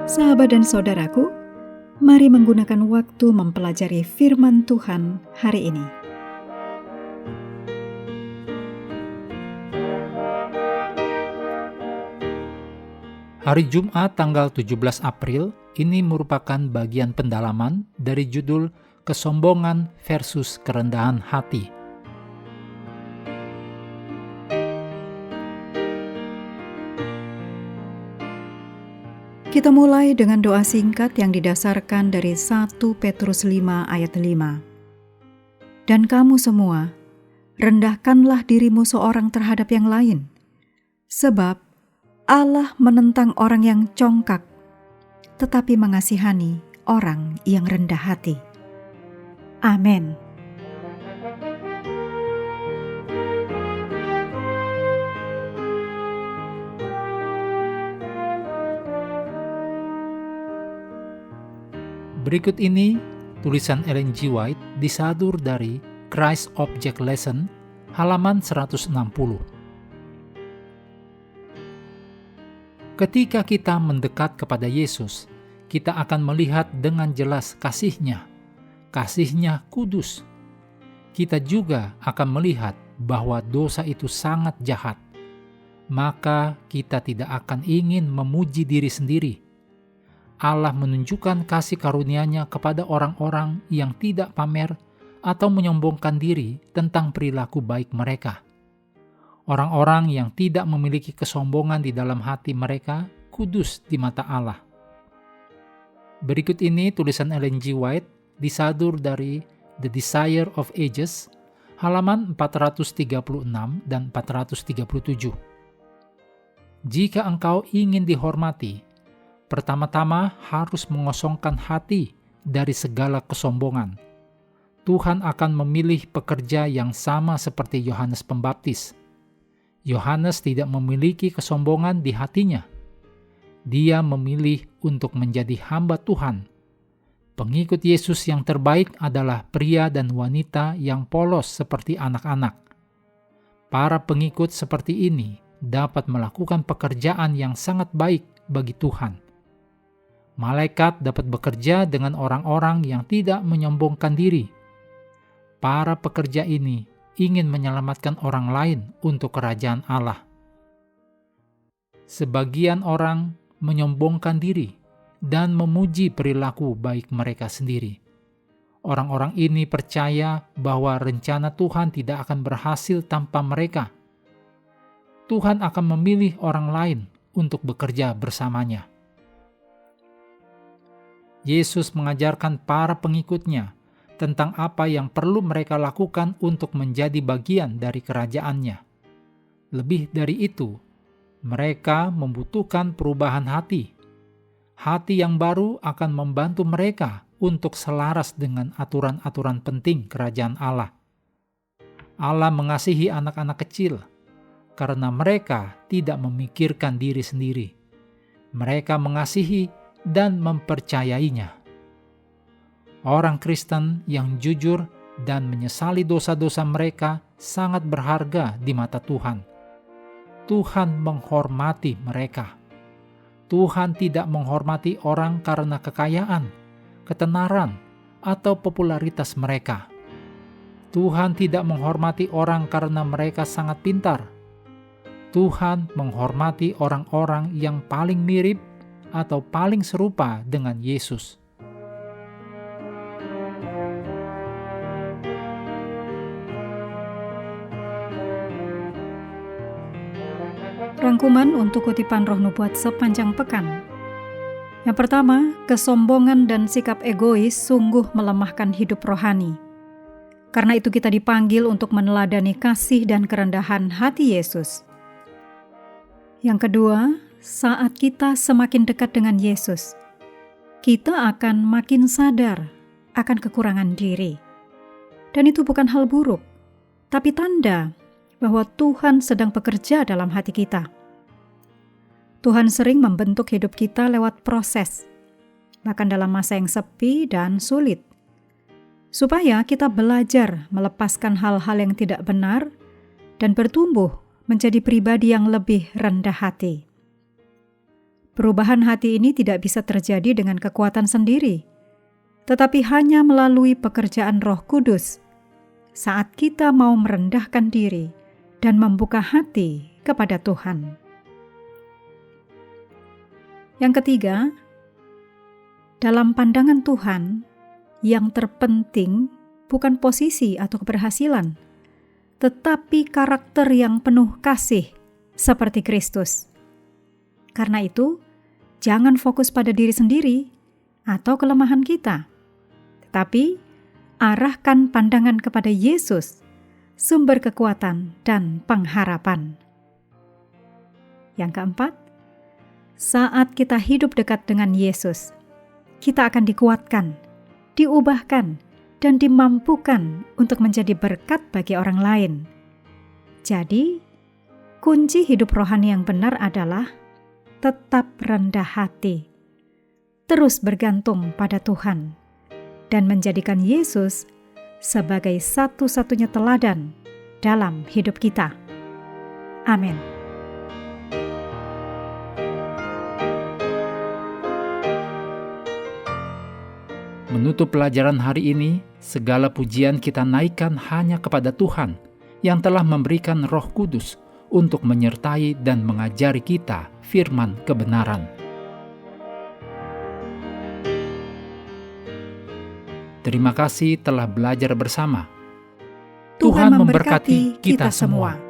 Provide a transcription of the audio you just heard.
Sahabat dan saudaraku, mari menggunakan waktu mempelajari firman Tuhan hari ini. Hari Jumat tanggal 17 April ini merupakan bagian pendalaman dari judul Kesombongan versus Kerendahan Hati. Kita mulai dengan doa singkat yang didasarkan dari 1 Petrus 5 ayat 5. Dan kamu semua, rendahkanlah dirimu seorang terhadap yang lain, sebab Allah menentang orang yang congkak, tetapi mengasihani orang yang rendah hati. Amin. Berikut ini tulisan Ellen G. White disadur dari Christ Object Lesson halaman 160. Ketika kita mendekat kepada Yesus, kita akan melihat dengan jelas kasih-Nya. Kasih-Nya kudus. Kita juga akan melihat bahwa dosa itu sangat jahat. Maka kita tidak akan ingin memuji diri sendiri. Allah menunjukkan kasih karunia-Nya kepada orang-orang yang tidak pamer atau menyombongkan diri tentang perilaku baik mereka. Orang-orang yang tidak memiliki kesombongan di dalam hati mereka kudus di mata Allah. Berikut ini tulisan Ellen G. White disadur dari The Desire of Ages halaman 436 dan 437. Jika engkau ingin dihormati, pertama-tama harus mengosongkan hati dari segala kesombongan. Tuhan akan memilih pekerja yang sama seperti Yohanes Pembaptis. Yohanes tidak memiliki kesombongan di hatinya. Dia memilih untuk menjadi hamba Tuhan. Pengikut Yesus yang terbaik adalah pria dan wanita yang polos seperti anak-anak. Para pengikut seperti ini dapat melakukan pekerjaan yang sangat baik bagi Tuhan. Malaikat dapat bekerja dengan orang-orang yang tidak menyombongkan diri. Para pekerja ini ingin menyelamatkan orang lain untuk kerajaan Allah. Sebagian orang menyombongkan diri dan memuji perilaku baik mereka sendiri. Orang-orang ini percaya bahwa rencana Tuhan tidak akan berhasil tanpa mereka. Tuhan akan memilih orang lain untuk bekerja bersamanya. Yesus mengajarkan para pengikut-Nya tentang apa yang perlu mereka lakukan untuk menjadi bagian dari kerajaan-Nya. Lebih dari itu, mereka membutuhkan perubahan hati. Hati yang baru akan membantu mereka untuk selaras dengan aturan-aturan penting kerajaan Allah. Allah mengasihi anak-anak kecil karena mereka tidak memikirkan diri sendiri. Mereka mengasihi dan mempercayainya. Orang Kristen yang jujur dan menyesali dosa-dosa mereka sangat berharga di mata Tuhan. Tuhan menghormati mereka. Tuhan tidak menghormati orang karena kekayaan, ketenaran, atau popularitas mereka. Tuhan tidak menghormati orang karena mereka sangat pintar. Tuhan menghormati orang-orang yang paling mirip atau paling serupa dengan Yesus. Rangkuman untuk kutipan Roh Nubuat sepanjang pekan. Yang pertama, kesombongan dan sikap egois sungguh melemahkan hidup rohani. Karena itu kita dipanggil untuk meneladani kasih dan kerendahan hati Yesus. Yang kedua, saat kita semakin dekat dengan Yesus, kita akan makin sadar akan kekurangan diri. Dan itu bukan hal buruk, tapi tanda bahwa Tuhan sedang bekerja dalam hati kita. Tuhan sering membentuk hidup kita lewat proses, bahkan dalam masa yang sepi dan sulit, supaya kita belajar melepaskan hal-hal yang tidak benar dan bertumbuh menjadi pribadi yang lebih rendah hati. Perubahan hati ini tidak bisa terjadi dengan kekuatan sendiri, tetapi hanya melalui pekerjaan Roh Kudus saat kita mau merendahkan diri dan membuka hati kepada Tuhan. Yang ketiga, dalam pandangan Tuhan, yang terpenting bukan posisi atau keberhasilan, tetapi karakter yang penuh kasih seperti Kristus. Karena itu, jangan fokus pada diri sendiri atau kelemahan kita, tetapi arahkan pandangan kepada Yesus, sumber kekuatan dan pengharapan. Yang keempat, saat kita hidup dekat dengan Yesus, kita akan dikuatkan, diubahkan, dan dimampukan untuk menjadi berkat bagi orang lain. Jadi, kunci hidup rohani yang benar adalah tetap rendah hati, terus bergantung pada Tuhan, dan menjadikan Yesus sebagai satu-satunya teladan dalam hidup kita. Amin. Menutup pelajaran hari ini, segala pujian kita naikkan hanya kepada Tuhan yang telah memberikan Roh Kudus untuk menyertai dan mengajari kita firman kebenaran. Terima kasih telah belajar bersama. Tuhan memberkati kita semua.